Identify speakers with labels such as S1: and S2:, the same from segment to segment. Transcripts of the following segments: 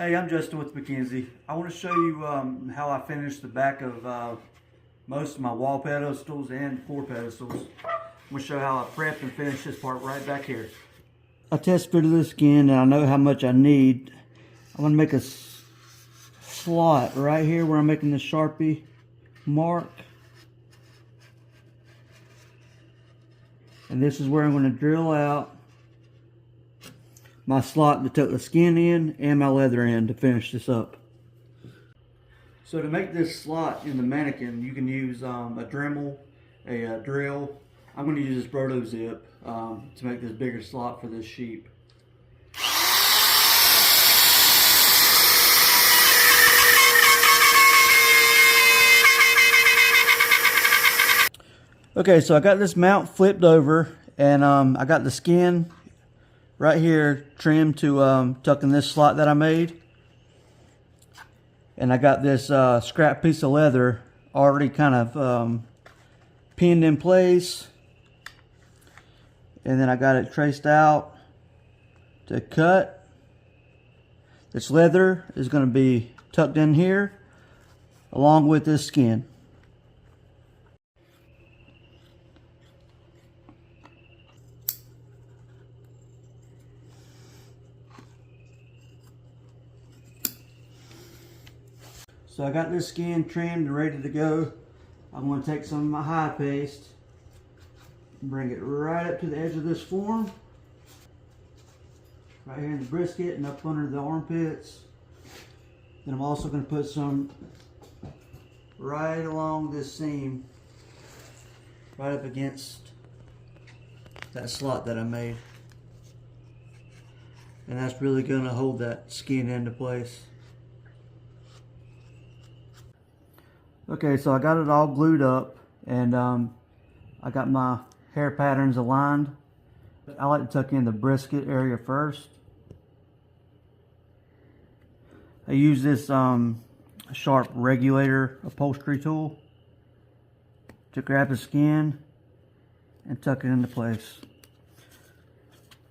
S1: Hey, I'm Justin with McKenzie. I want to show you how I finished the back of most of my wall pedestals and floor pedestals. I'm going to show how I prepped and finished this part right back here. I test fitted the skin and I know how much I need. I'm going to make a slot right here where I'm making the Sharpie mark. And this is where I'm going to drill out my slot to tuck the skin in and my leather in to finish this up. So to make this slot in the mannequin, you can use a Dremel, a drill. I'm going to use this Brodo Zip to make this bigger slot for this sheep. Okay, so I got this mount flipped over, and I got the skin right here trimmed to tuck in this slot that I made. And I got this scrap piece of leather already kind of pinned in place. And then I got it traced out to cut. This leather is going to be tucked in here along with this skin. So I got this skin trimmed and ready to go. I'm going to take some of my high paste and bring it right up to the edge of this form. Right here in the brisket and up under the armpits. Then I'm also going to put some right along this seam, right up against that slot that I made. And that's really going to hold that skin into place. Okay, so I got it all glued up, and I got my hair patterns aligned. I like to tuck in the brisket area first. I use this sharp regulator upholstery tool to grab the skin and tuck it into place.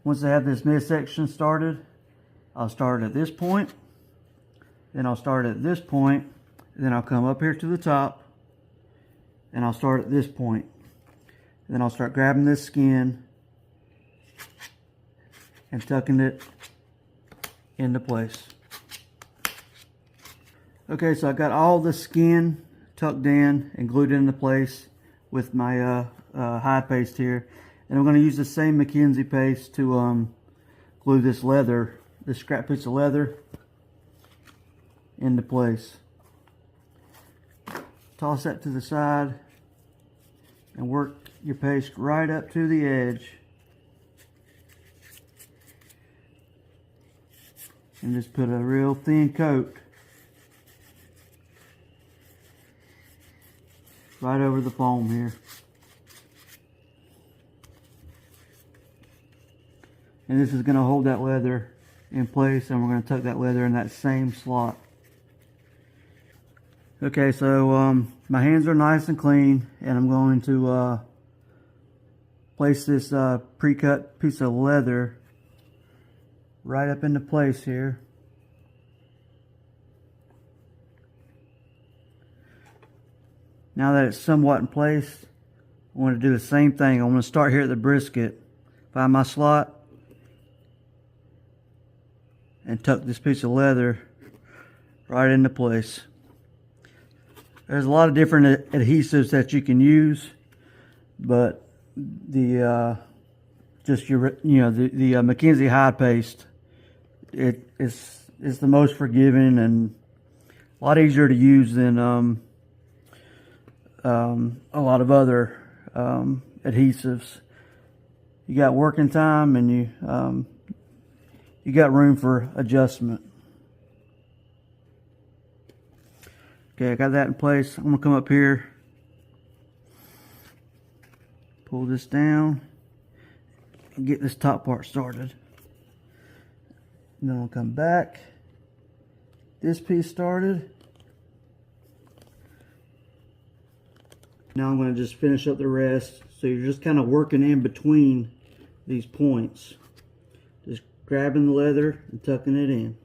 S1: Once I have this midsection started, I'll start at this point, then I'll start at this point, then I'll come up here to the top and I'll start at this point. And then I'll start grabbing this skin and tucking it into place. Okay, so I got all the skin tucked in and glued into place with my high paste here. And I'm going to use the same McKenzie paste to glue this leather, this scrap piece of leather, into place. Toss that to the side and work your paste right up to the edge. And just put a real thin coat right over the foam here. And this is going to hold that leather in place, and we're going to tuck that leather in that same slot. Okay, so my hands are nice and clean, and I'm going to place this pre-cut piece of leather right up into place here. Now that it's somewhat in place, I want to do the same thing. I'm going to start here at the brisket, find my slot, and tuck this piece of leather right into place. There's a lot of different adhesives that you can use, but the the McKenzie high paste, it's the most forgiving and a lot easier to use than a lot of other adhesives. You got working time, and you got room for adjustment. Okay, I got that in place. I'm going to come up here, pull this down, and get this top part started. And then I'll come back, this piece started. Now I'm going to just finish up the rest. So you're just kind of working in between these points. Just grabbing the leather and tucking it in.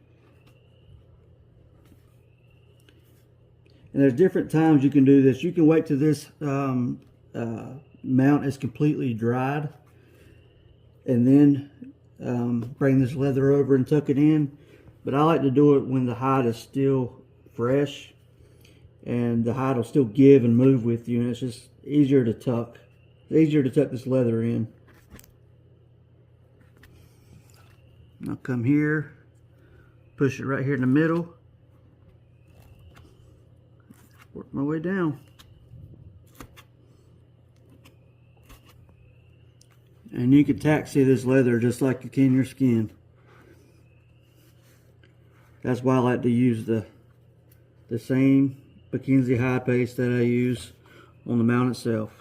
S1: And there's different times you can do this. You can wait till this mount is completely dried, and then bring this leather over and tuck it in. But I like to do it when the hide is still fresh and the hide will still give and move with you, and it's just easier to tuck. It's easier to tuck this leather in. I'll come here, push it right here in the middle, work my way down. And you can taxi this leather just like you can your skin. That's why I like to use the same McKenzie hide paste that I use on the mount itself.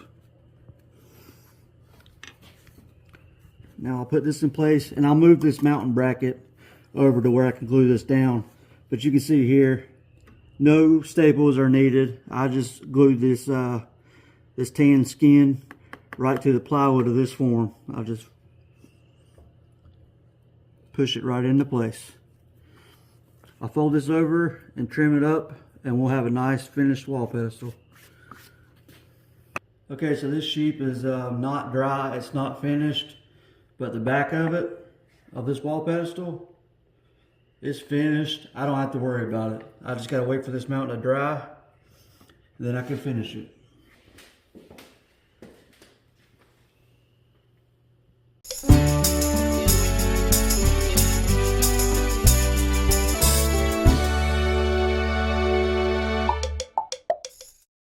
S1: Now I'll put this in place, and I'll move this mounting bracket over to where I can glue this down. But you can see here, no staples are needed. I just glued this this tan skin right to the plywood of this form. I'll just push it right into place. I'll fold this over and trim it up, and we'll have a nice finished wall pedestal. Okay, so this sheep is not dry, it's not finished, but the back of it, of this wall pedestal, is finished. I don't have to worry about it. I just gotta wait for this mount to dry, then I can finish it.